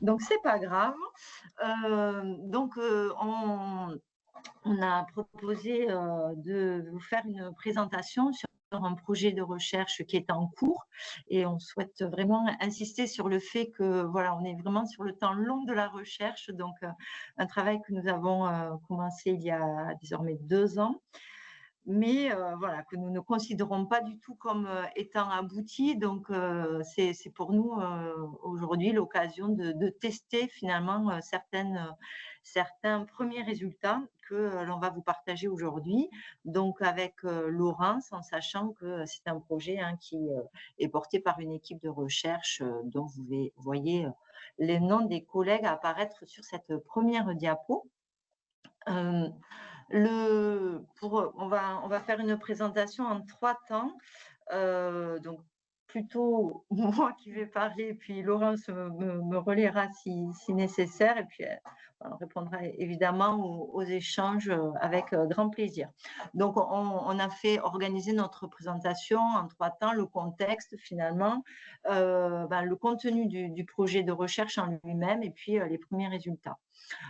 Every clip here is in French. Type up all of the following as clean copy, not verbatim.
Donc, c'est pas grave. Donc, on a proposé de vous faire une présentation sur un projet de recherche qui est en cours et on souhaite vraiment insister sur le fait que voilà, on est vraiment sur le temps long de la recherche, donc un travail que nous avons commencé il y a désormais 2 ans, mais voilà, que nous ne considérons pas du tout comme étant abouti. Donc, c'est pour nous aujourd'hui l'occasion de tester finalement certains premiers résultats que l'on va vous partager aujourd'hui. Donc, avec Laurence, en sachant que c'est un projet qui est porté par une équipe de recherche dont vous voyez les noms des collègues apparaître sur cette première diapo. On va faire une présentation en 3 temps. Donc plutôt moi qui vais parler, puis Laurence me relaiera si nécessaire et puis on répondra évidemment aux échanges avec grand plaisir. Donc on a fait organiser notre présentation en 3 temps, le contexte finalement, le contenu du projet de recherche en lui-même et puis les premiers résultats.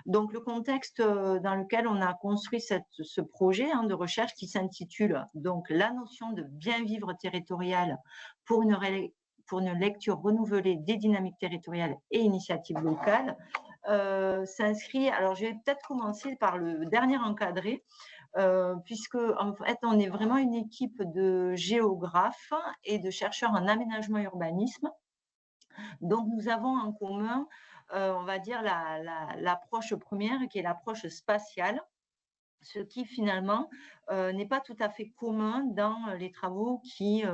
Donc, le contexte dans lequel on a construit ce projet de recherche qui s'intitule donc la notion de bien vivre territorial pour une lecture renouvelée des dynamiques territoriales et initiatives locales s'inscrit. Alors, je vais peut-être commencer par le dernier encadré, puisque en fait, on est vraiment une équipe de géographes et de chercheurs en aménagement et urbanisme. Donc, nous avons en commun, on va dire, l'approche première qui est l'approche spatiale, ce qui finalement n'est pas tout à fait commun dans les travaux qui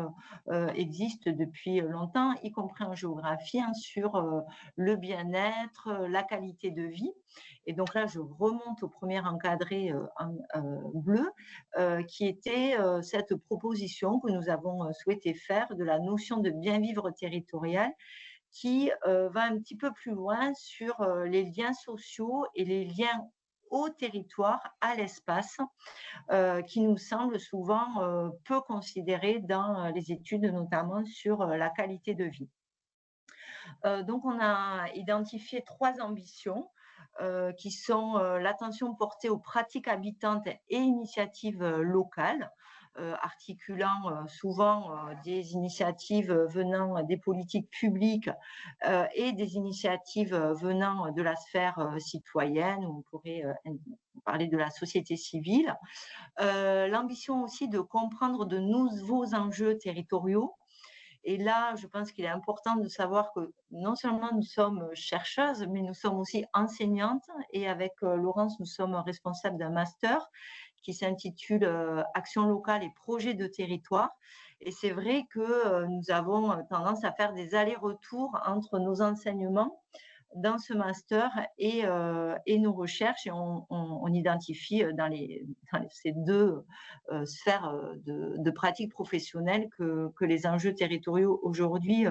existent depuis longtemps, y compris en géographie, sur le bien-être, la qualité de vie. Et donc là, je remonte au premier encadré en bleu, qui était cette proposition que nous avons souhaité faire de la notion de bien vivre territorial qui va un petit peu plus loin sur les liens sociaux et les liens au territoire, à l'espace, qui nous semblent souvent peu considérés dans les études, notamment sur la qualité de vie. Donc, on a identifié 3 ambitions qui sont l'attention portée aux pratiques habitantes et initiatives locales, articulant souvent des initiatives venant des politiques publiques et des initiatives venant de la sphère citoyenne, où on pourrait parler de la société civile. L'ambition aussi de comprendre de nouveaux enjeux territoriaux. Et là, je pense qu'il est important de savoir que non seulement nous sommes chercheuses, mais nous sommes aussi enseignantes. Et avec Laurence, nous sommes responsables d'un master qui s'intitule Action locale et projets de territoire. Et c'est vrai que nous avons tendance à faire des allers-retours entre nos enseignements dans ce master et nos recherches. Et on identifie dans ces 2 sphères de pratiques professionnelles que les enjeux territoriaux aujourd'hui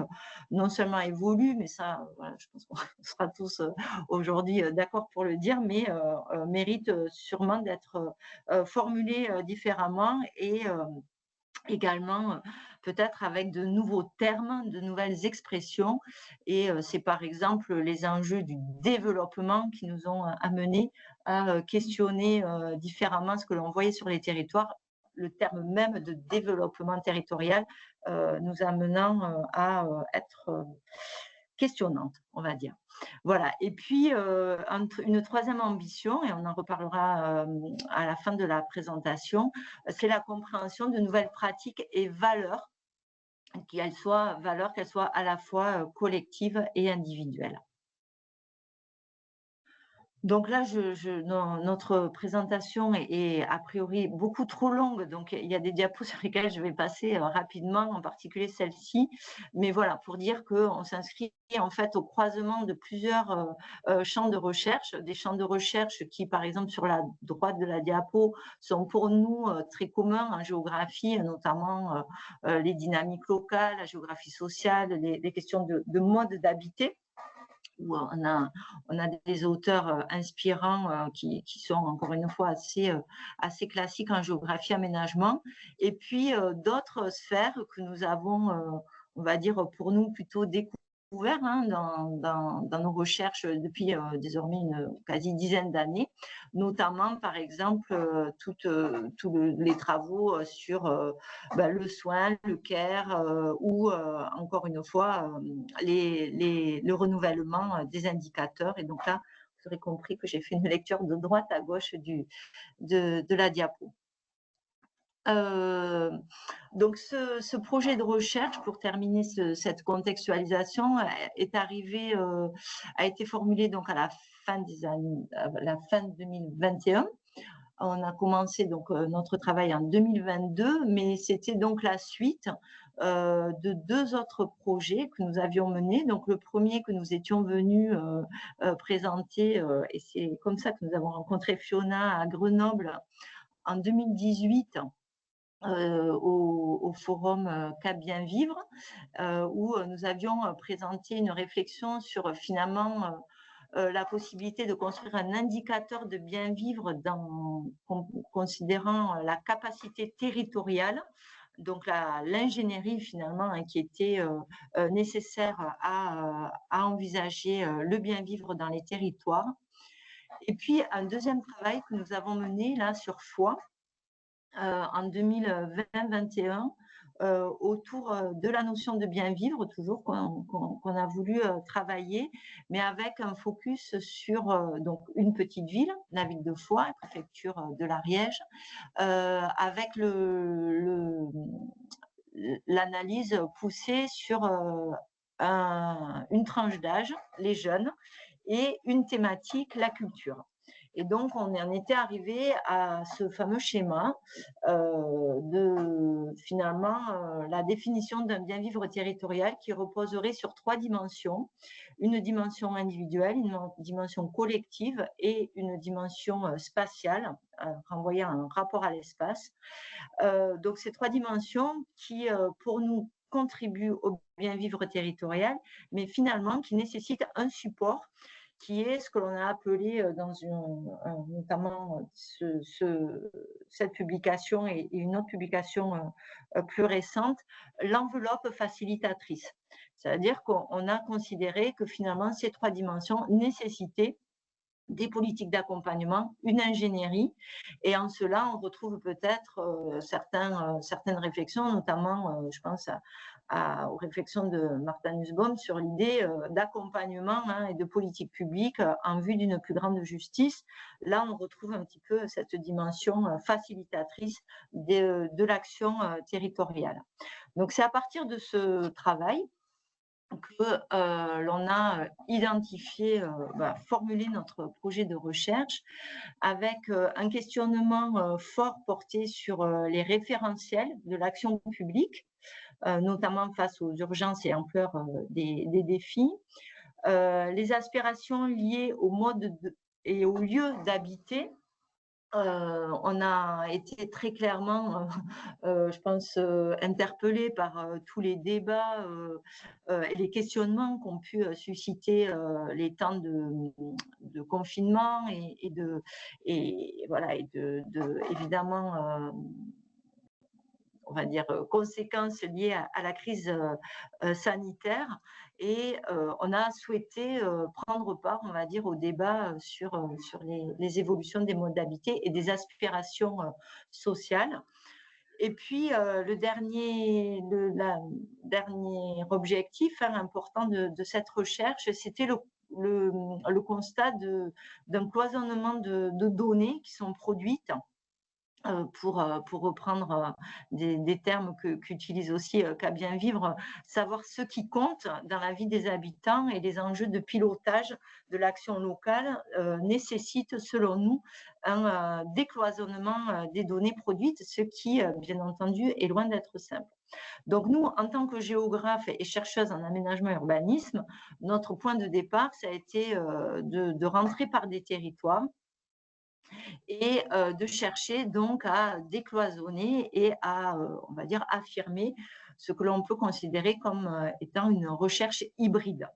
non seulement évoluent, mais ça, voilà, je pense qu'on sera tous aujourd'hui d'accord pour le dire, mais méritent sûrement d'être formulés différemment et également peut-être avec de nouveaux termes, de nouvelles expressions. Et c'est par exemple les enjeux du développement qui nous ont amenés à questionner différemment ce que l'on voyait sur les territoires. Le terme même de développement territorial nous amenant à être questionnante, on va dire. Voilà. Et puis, une troisième ambition, et on en reparlera à la fin de la présentation, c'est la compréhension de nouvelles pratiques et valeurs, qu'elles soient à la fois collectives et individuelles. Donc là, notre présentation est a priori beaucoup trop longue, donc il y a des diapos sur lesquelles je vais passer rapidement, en particulier celle-ci. Mais voilà, pour dire qu'on s'inscrit en fait au croisement de plusieurs champs de recherche, des champs de recherche qui, par exemple, sur la droite de la diapo, sont pour nous très communs en géographie, notamment les dynamiques locales, la géographie sociale, les questions de mode d'habiter, où on a des auteurs inspirants qui sont encore une fois assez classiques en géographie aménagement, et puis d'autres sphères que nous avons, on va dire pour nous plutôt découvertes découvert hein, dans nos recherches depuis désormais une quasi dizaine d'années, notamment par exemple tous les travaux sur le soin, le care ou encore une fois le renouvellement des indicateurs. Et donc là, vous aurez compris que j'ai fait une lecture de droite à gauche de la diapo. Donc ce projet de recherche, pour terminer cette contextualisation, a été formulé donc à la fin 2021. On a commencé donc notre travail en 2022, mais c'était donc la suite de 2 autres projets que nous avions menés. Donc le premier que nous étions venus présenter, et c'est comme ça que nous avons rencontré Fiona à Grenoble en 2018, au forum Cap Bien Vivre, où nous avions présenté une réflexion sur finalement la possibilité de construire un indicateur de bien vivre considérant la capacité territoriale, donc l'ingénierie finalement hein, qui était nécessaire à envisager le bien vivre dans les territoires. Et puis un deuxième travail que nous avons mené là sur Foix, en 2020-21 autour de la notion de bien vivre, toujours qu'on a voulu travailler, mais avec un focus sur donc une petite ville, la ville de Foix, préfecture de l'Ariège, avec l'analyse poussée sur une tranche d'âge, les jeunes, et une thématique, la culture. Et donc, on en était arrivé à ce fameux schéma de finalement la définition d'un bien vivre territorial qui reposerait sur 3 dimensions. Une dimension individuelle, une dimension collective et une dimension spatiale, renvoyant à un rapport à l'espace. Donc, ces 3 dimensions qui, pour nous, contribuent au bien vivre territorial, mais finalement qui nécessitent un support qui est ce que l'on a appelé notamment cette publication et une autre publication plus récente, l'enveloppe facilitatrice. C'est-à-dire qu'on a considéré que finalement ces 3 dimensions nécessitaient des politiques d'accompagnement, une ingénierie, et en cela on retrouve peut-être certaines réflexions, notamment je pense aux réflexions de Martha Nussbaum sur l'idée d'accompagnement hein, et de politique publique en vue d'une plus grande justice. Là, on retrouve un petit peu cette dimension facilitatrice de l'action territoriale. Donc, c'est à partir de ce travail que l'on a identifié, formulé notre projet de recherche avec un questionnement fort porté sur les référentiels de l'action publique, notamment face aux urgences et ampleurs des défis, les aspirations liées au mode et au lieu d'habiter. On a été très clairement, je pense, interpellés par tous les débats et les questionnements qu'ont pu susciter les temps de confinement et évidemment on va dire, conséquences liées à la crise sanitaire. Et on a souhaité prendre part, on va dire, au débat sur les évolutions des modalités et des aspirations sociales. Et puis, le dernier objectif hein, important de cette recherche, c'était le constat d'un cloisonnement de données qui sont produites pour reprendre des termes qu'utilise aussi Cap Bien Vivre, savoir ce qui compte dans la vie des habitants et les enjeux de pilotage de l'action locale nécessitent, selon nous, un décloisonnement des données produites, ce qui, bien entendu, est loin d'être simple. Donc nous, en tant que géographes et chercheuses en aménagement et urbanisme, notre point de départ, ça a été de rentrer par des territoires et de chercher donc à décloisonner et à, on va dire, affirmer ce que l'on peut considérer comme étant une recherche hybride.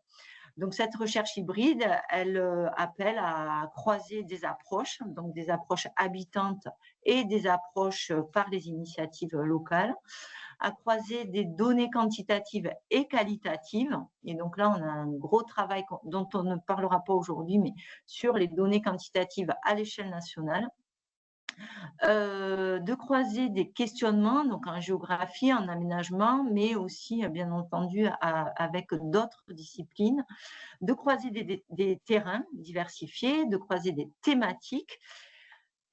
Donc, cette recherche hybride, elle appelle à croiser des approches, donc des approches habitantes et des approches par les initiatives locales, à croiser des données quantitatives et qualitatives. Et donc là, on a un gros travail dont on ne parlera pas aujourd'hui, mais sur les données quantitatives à l'échelle nationale. De croiser des questionnements, donc en géographie, en aménagement, mais aussi, bien entendu, avec d'autres disciplines, de croiser des terrains diversifiés, de croiser des thématiques.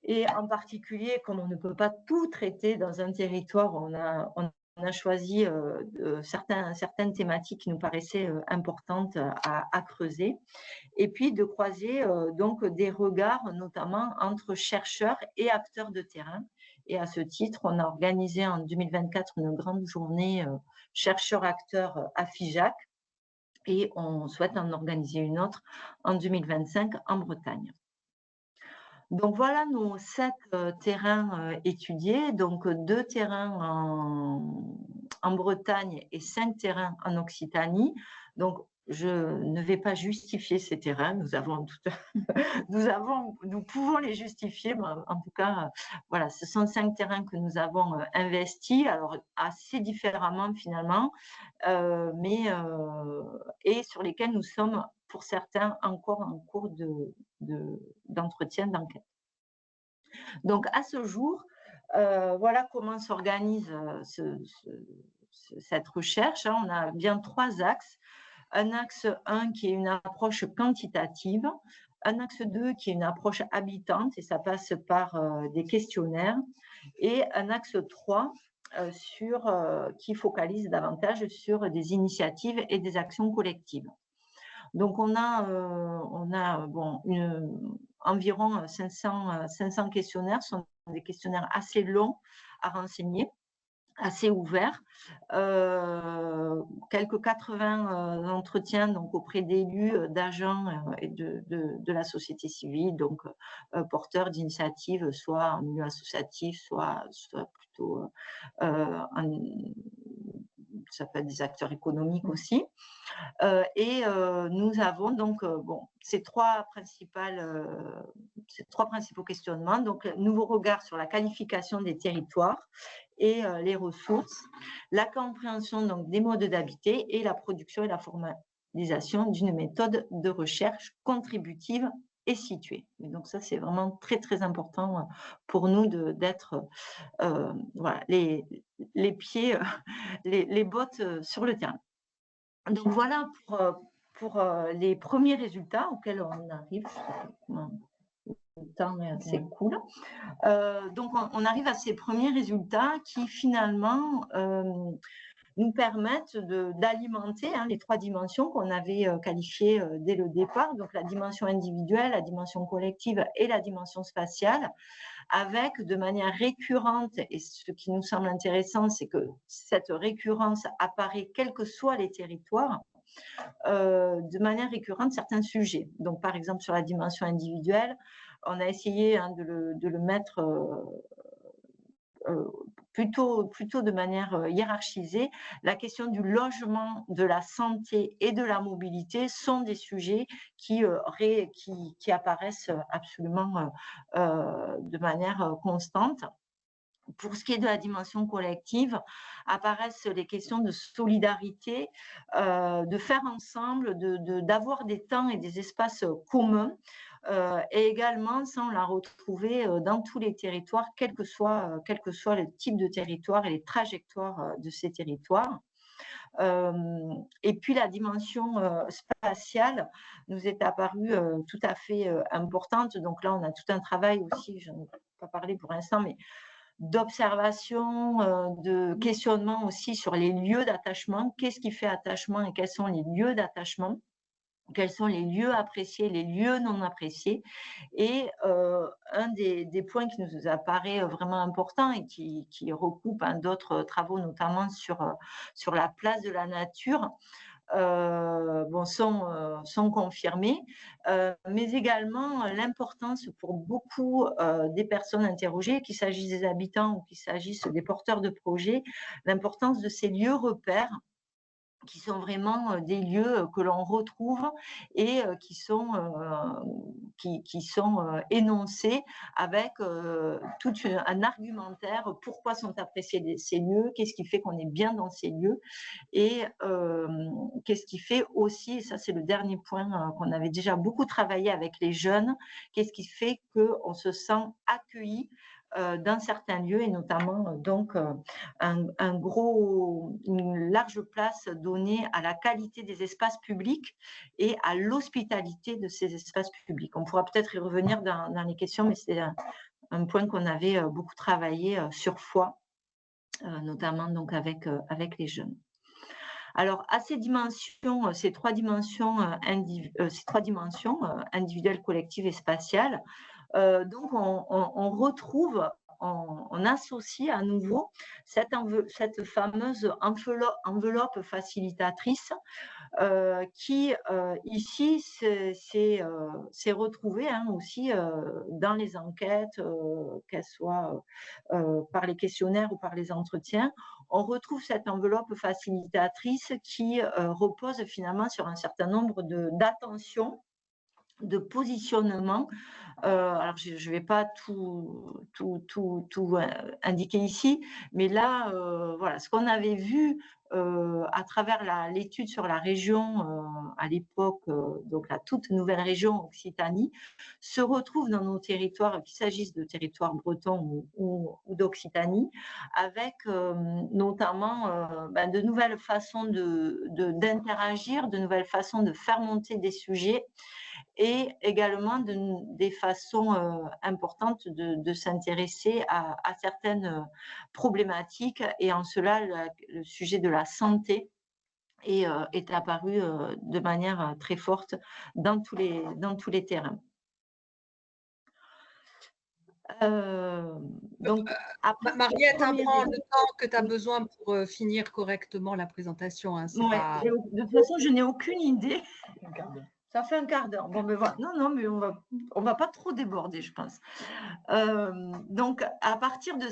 Et en particulier, comme on ne peut pas tout traiter dans un territoire, on a choisi certaines thématiques qui nous paraissaient importantes à creuser. Et puis de croiser donc des regards, notamment entre chercheurs et acteurs de terrain. Et à ce titre, on a organisé en 2024 une grande journée chercheurs-acteurs à Figeac, et on souhaite en organiser une autre en 2025 en Bretagne. Donc voilà nos 7 terrains étudiés, donc 2 terrains en Bretagne et 5 terrains en Occitanie. Donc je ne vais pas justifier ces terrains, nous pouvons les justifier, mais en tout cas, voilà, ce sont 5 terrains que nous avons investis, alors assez différemment finalement, et sur lesquels nous sommes, pour certains, encore en cours d'entretien, d'enquête. Donc à ce jour, voilà comment s'organise cette recherche, hein. On a bien 3 axes. Un axe 1 qui est une approche quantitative, un axe 2 qui est une approche habitante, et ça passe par des questionnaires, et un axe 3 qui focalise davantage sur des initiatives et des actions collectives. Donc on a environ 500 questionnaires, ce sont des questionnaires assez longs à renseigner, assez ouvert, quelques 80 entretiens donc auprès d'élus, d'agents et de la société civile, donc porteurs d'initiatives, soit en milieu associatif, soit plutôt ça peut être des acteurs économiques aussi. Nous avons donc ces trois principaux questionnements. Donc, nouveau regard sur la qualification des territoires et les ressources, la compréhension donc des modes d'habiter et la production et la formalisation d'une méthode de recherche contributive et située. Et donc ça, c'est vraiment très très important pour nous d'être voilà, les pieds, les bottes sur le terrain. Donc voilà pour les premiers résultats auxquels on arrive. Le temps est assez cool. Donc on arrive à ces premiers résultats qui finalement nous permettent d'alimenter les 3 dimensions qu'on avait qualifiées dès le départ, donc la dimension individuelle, la dimension collective et la dimension spatiale, avec de manière récurrente, et ce qui nous semble intéressant, c'est que cette récurrence apparaît quels que soient les territoires, de manière récurrente certains sujets. Donc par exemple sur la dimension individuelle, on a essayé de le mettre plutôt de manière hiérarchisée. La question du logement, de la santé et de la mobilité sont des sujets qui apparaissent absolument de manière constante. Pour ce qui est de la dimension collective, apparaissent les questions de solidarité, de faire ensemble, d'avoir des temps et des espaces communs, et également ça on l'a retrouvé dans tous les territoires, quel que soit le type de territoire et les trajectoires de ces territoires. Et puis la dimension spatiale nous est apparue tout à fait importante. Donc là, on a tout un travail aussi, je n'en ai pas parlé pour l'instant, mais d'observation, de questionnement aussi sur les lieux d'attachement. Qu'est-ce qui fait attachement et quels sont les lieux d'attachement? Quels sont les lieux appréciés, les lieux non appréciés? Et un des points qui nous apparaît vraiment important et qui recoupe d'autres travaux, notamment sur la place de la nature, sont confirmés, mais également l'importance pour beaucoup des personnes interrogées, qu'il s'agisse des habitants ou qu'il s'agisse des porteurs de projets, l'importance de ces lieux repères qui sont vraiment des lieux que l'on retrouve et qui sont énoncés avec tout un argumentaire. Pourquoi sont appréciés ces lieux? Qu'est-ce qui fait qu'on est bien dans ces lieux? Et qu'est-ce qui fait aussi, et ça c'est le dernier point qu'on avait déjà beaucoup travaillé avec les jeunes, qu'est-ce qui fait qu'on se sent accueilli dans certains lieux, et notamment donc une large place donnée à la qualité des espaces publics et à l'hospitalité de ces espaces publics. On pourra peut-être y revenir dans les questions, mais c'est un point qu'on avait beaucoup travaillé sur Foix, notamment donc avec les jeunes. Alors, à ces dimensions, ces trois dimensions individuelles, collectives et spatiales, donc on retrouve, on associe à nouveau cette fameuse enveloppe facilitatrice qui ici s'est retrouvée aussi dans les enquêtes, qu'elles soient par les questionnaires ou par les entretiens. On retrouve cette enveloppe facilitatrice qui repose finalement sur un certain nombre d'attentions, de positionnement. Alors, je ne vais pas tout indiquer ici, mais là, voilà, ce qu'on avait vu à travers l'étude sur la région à l'époque, donc la toute nouvelle région Occitanie, se retrouve dans nos territoires, qu'il s'agisse de territoires bretons ou d'Occitanie, avec notamment de nouvelles façons d'interagir, de nouvelles façons de faire monter des sujets, et également des façons importantes de s'intéresser à certaines problématiques. Et en cela, le sujet de la santé est apparu de manière très forte dans tous les terrains. Donc, Mariette, prends le temps que tu as besoin pour finir correctement la présentation. Hein, de toute façon, je n'ai aucune idée. Ça fait un quart d'heure. Bon, ben voilà. Non, mais on va pas trop déborder, je pense. Donc, à partir de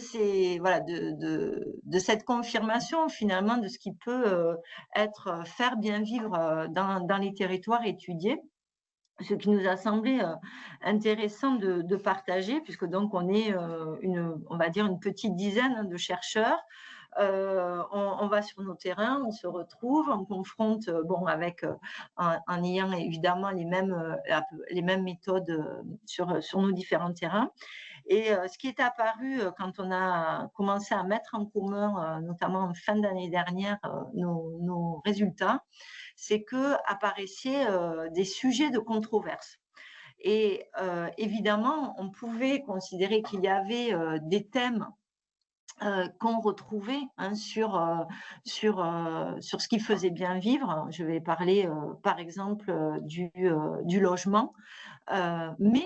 cette confirmation, finalement, de ce qui peut être faire bien vivre dans les territoires étudiés, ce qui nous a semblé intéressant de partager, puisque donc on est on va dire une petite dizaine de chercheurs. On va sur nos terrains, on se retrouve, on confronte, en ayant évidemment les mêmes méthodes sur nos différents terrains. Et ce qui est apparu quand on a commencé à mettre en commun, notamment en fin d'année dernière, nos résultats, c'est qu'apparaissaient des sujets de controverse. Et évidemment, on pouvait considérer qu'il y avait des thèmes qu'on retrouvait sur ce qui faisait bien vivre. Je vais parler par exemple du logement, mais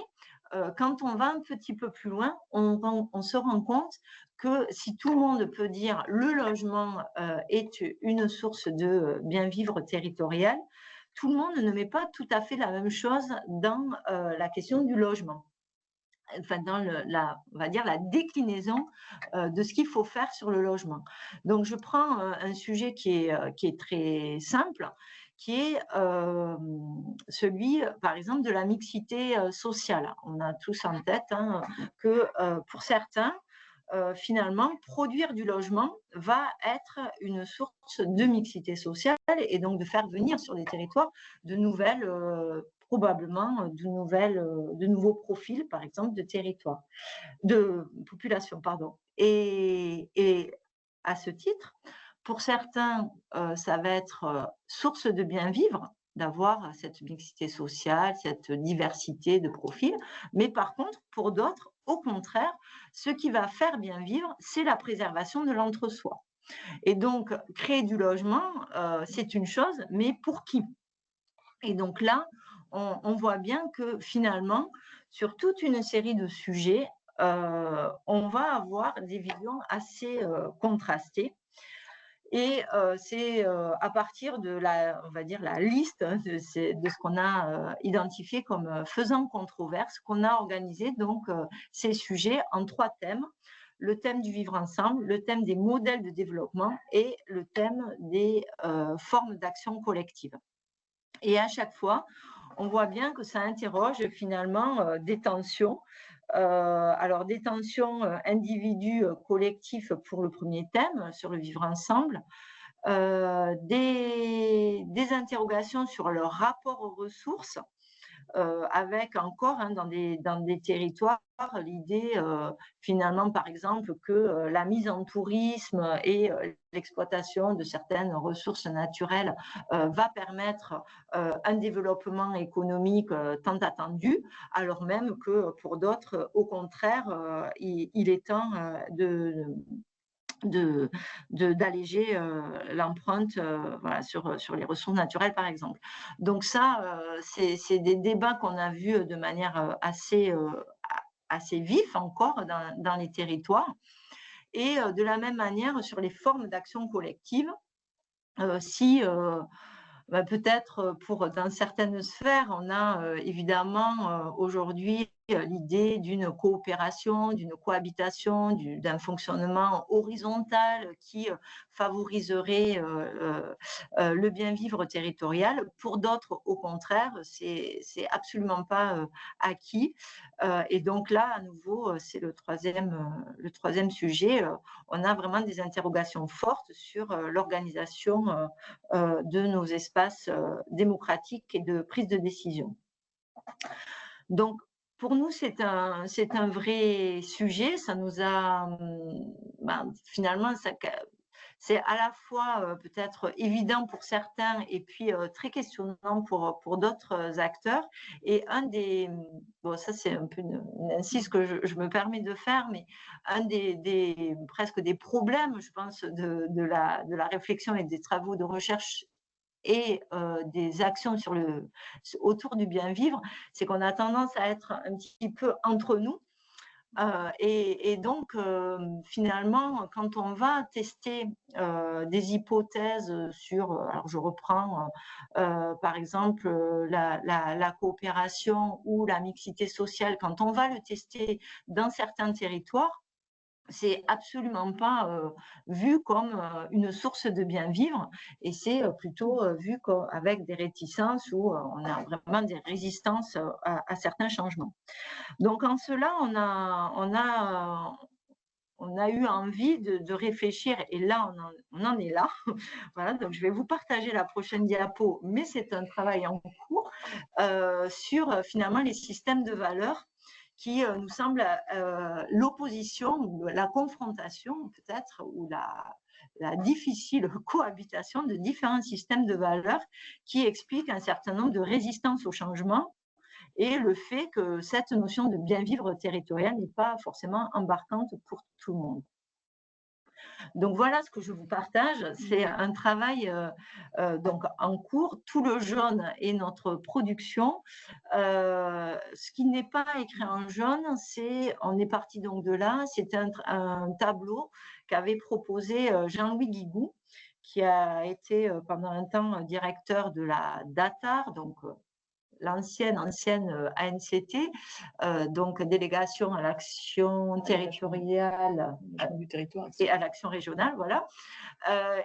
quand on va un petit peu plus loin, on se rend compte que si tout le monde peut dire le logement est une source de bien vivre territorial, tout le monde ne met pas tout à fait la même chose dans la question du logement. Enfin, dans on va dire la déclinaison de ce qu'il faut faire sur le logement. Donc, je prends un sujet qui est très simple, qui est celui, par exemple, de la mixité sociale. On a tous en tête que pour certains, finalement, produire du logement va être une source de mixité sociale et donc de faire venir sur les territoires de nouvelles probablement de nouveaux profils, par exemple, de territoire, de population, pardon. Et à ce titre, pour certains, ça va être source de bien vivre, d'avoir cette mixité sociale, cette diversité de profils. Mais par contre, pour d'autres, au contraire, ce qui va faire bien vivre, c'est la préservation de l'entre-soi. Et donc, créer du logement, c'est une chose, mais pour qui? Et donc là, on voit bien que finalement, sur toute une série de sujets, on va avoir des visions assez contrastées. Et c'est à partir de on va dire la liste de ce qu'on a identifié comme faisant controverse qu'on a organisé donc ces sujets en 3 thèmes. le thème du vivre ensemble, le thème des modèles de développement et le thème des formes d'action collective. Et à chaque fois, on voit bien que ça interroge finalement des tensions. Alors des tensions individus collectifs pour le premier thème sur le vivre ensemble, des interrogations sur leur rapport aux ressources, avec encore dans des territoires l'idée finalement par exemple que la mise en tourisme et l'exploitation de certaines ressources naturelles va permettre un développement économique tant attendu, alors même que pour d'autres, au contraire, il est temps d'alléger l'empreinte voilà, sur les ressources naturelles, par exemple. Donc ça, c'est des débats qu'on a vus de manière assez vif encore dans les territoires. Et de la même manière, sur les formes d'action collective, si peut-être dans certaines sphères, on a évidemment aujourd'hui l'idée d'une coopération, d'une cohabitation, d'un fonctionnement horizontal qui favoriserait le bien-vivre territorial. Pour d'autres, au contraire, c'est absolument pas acquis. Et donc là, à nouveau, c'est le troisième sujet. On a vraiment des interrogations fortes sur l'organisation de nos espaces démocratiques et de prise de décision. Donc, pour nous, c'est un vrai sujet. Ça nous a, finalement, c'est à la fois peut-être évident pour certains et puis très questionnant pour d'autres acteurs. Et bon, ça c'est un peu une insiste que je me permets de faire, mais presque des problèmes, je pense, de la réflexion et des travaux de recherche et des actions autour du bien vivre, c'est qu'on a tendance à être un petit peu entre nous. Et donc, finalement, quand on va tester des hypothèses sur, alors je reprends par exemple la coopération ou la mixité sociale, quand on va le tester dans certains territoires, c'est absolument pas vu comme une source de bien-vivre, et c'est plutôt vu avec des réticences ou on a vraiment des résistances à certains changements. Donc en cela, on a eu envie de réfléchir, et là, on en est là. Voilà, donc je vais vous partager la prochaine diapo, mais c'est un travail en cours sur finalement les systèmes de valeurs qui nous semble l'opposition, ou la confrontation peut-être, ou la difficile cohabitation de différents systèmes de valeurs qui expliquent un certain nombre de résistances au changement et le fait que cette notion de bien vivre territorial n'est pas forcément embarquante pour tout le monde. Donc voilà ce que je vous partage, c'est un travail donc en cours. Tout le jaune est notre production. Ce qui n'est pas écrit en jaune, on est parti donc de là, c'est un tableau qu'avait proposé Jean-Louis Guigou, qui a été pendant un temps directeur de la DATAR, donc l'ancienne ANCT, donc délégation à l'action territoriale du territoire et à l'action régionale, voilà.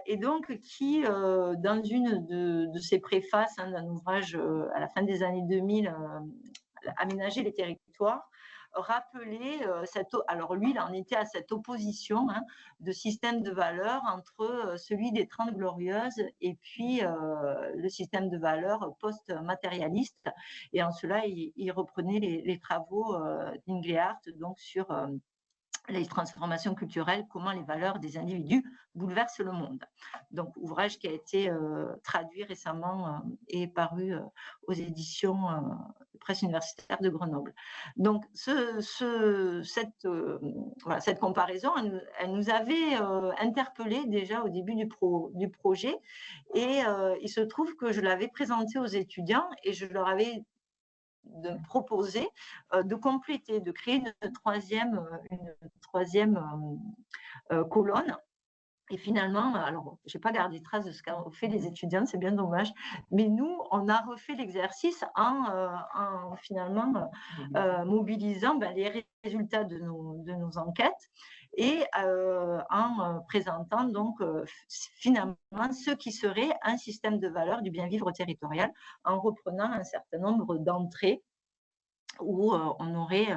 Et donc qui, dans une de ses préfaces d'un ouvrage à la fin des années 2000, Aménager les territoires, rappeler alors lui, il en était à cette opposition de système de valeurs entre celui des Trente Glorieuses et puis le système de valeurs post-matérialiste. Et en cela, il reprenait les travaux d'Inglehardt donc sur les transformations culturelles, comment les valeurs des individus bouleversent le monde. Donc, ouvrage qui a été traduit récemment et paru aux éditions Presse universitaire de Grenoble. Donc, cette comparaison, elle nous avait interpellés déjà au début du projet, et il se trouve que je l'avais présenté aux étudiants et je leur avais proposer de compléter, de créer une troisième colonne. Et finalement, alors, je n'ai pas gardé trace de ce qu'ont fait les étudiants, c'est bien dommage, mais nous, on a refait l'exercice en finalement mobilisant les résultats de nos enquêtes. et en présentant donc finalement ce qui serait un système de valeurs du bien vivre territorial, en reprenant un certain nombre d'entrées où on aurait,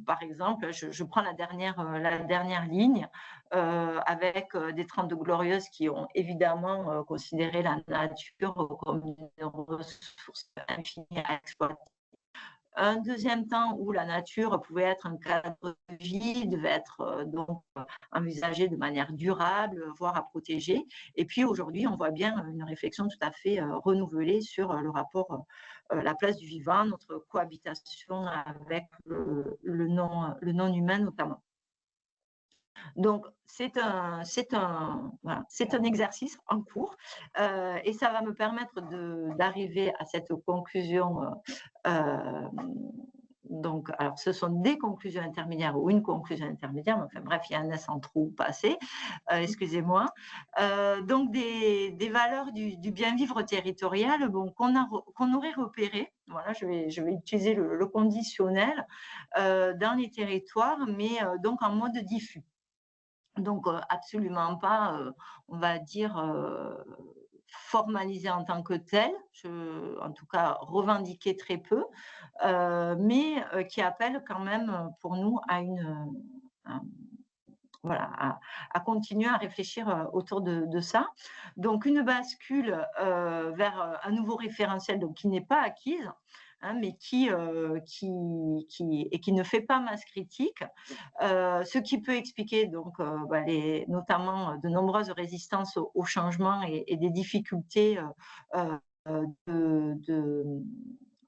par exemple, je prends la dernière ligne avec des 32 glorieuses qui ont évidemment considéré la nature comme une ressource infinie à exploiter. Un deuxième temps où la nature pouvait être un cadre de vie, devait être donc envisagée de manière durable, voire à protéger. Et puis aujourd'hui, on voit bien une réflexion tout à fait renouvelée sur le rapport, la place du vivant, notre cohabitation avec le non humain notamment. Donc, c'est un exercice en cours et ça va me permettre d'arriver à cette conclusion. Donc, alors, ce sont des conclusions intermédiaires ou une conclusion intermédiaire, mais enfin bref, il y a un S en trop passé, excusez-moi. Donc, des valeurs du bien vivre territorial bon, qu'on aurait repérées, voilà, je vais utiliser le conditionnel, dans les territoires, mais donc en mode diffus. Donc, absolument pas, on va dire, formalisé en tant que tel, en tout cas revendiqué très peu, mais qui appelle quand même pour nous à voilà, à continuer à réfléchir autour de ça. Donc, une bascule vers un nouveau référentiel donc, qui n'est pas acquise, hein, mais qui ne fait pas masse critique, ce qui peut expliquer donc, notamment de nombreuses résistances au changement et des difficultés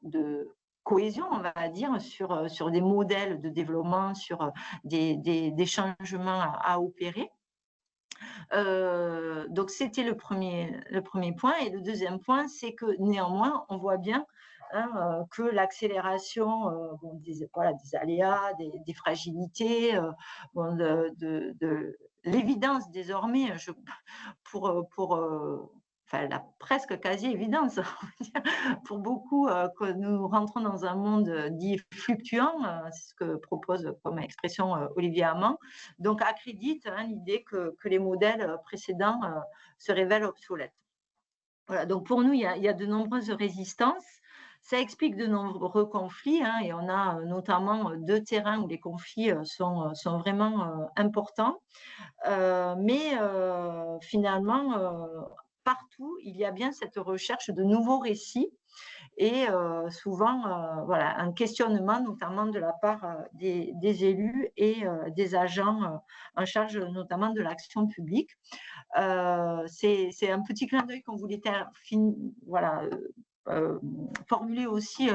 de cohésion, on va dire, sur des modèles de développement, sur des changements à opérer. Donc, c'était le premier point. Et le deuxième point, c'est que néanmoins, on voit bien que l'accélération des aléas, des fragilités, de l'évidence désormais, enfin, la presque quasi-évidence, pour beaucoup, que nous rentrons dans un monde dit fluctuant, c'est ce que propose comme expression Olivier Hamon, donc accrédite l'idée que les modèles précédents se révèlent obsolètes. Voilà, donc pour nous, il y a de nombreuses résistances. Ça explique de nombreux conflits, et on a notamment deux terrains où les conflits sont vraiment importants. Mais finalement, partout, il y a bien cette recherche de nouveaux récits et souvent, voilà, un questionnement notamment de la part des élus et des agents en charge notamment de l'action publique. C'est un petit clin d'œil qu'on voulait voilà, formuler aussi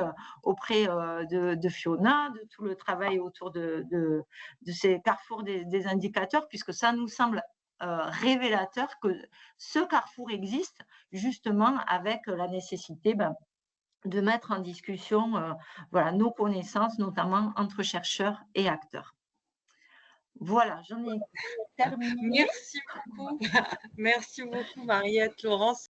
auprès de Fiona, de tout le travail autour de ces carrefours des indicateurs, puisque ça nous semble révélateur que ce carrefour existe justement avec la nécessité de mettre en discussion voilà, nos connaissances, notamment entre chercheurs et acteurs. Voilà, j'en ai terminé. Merci beaucoup. Merci beaucoup, Mariette, Laurence.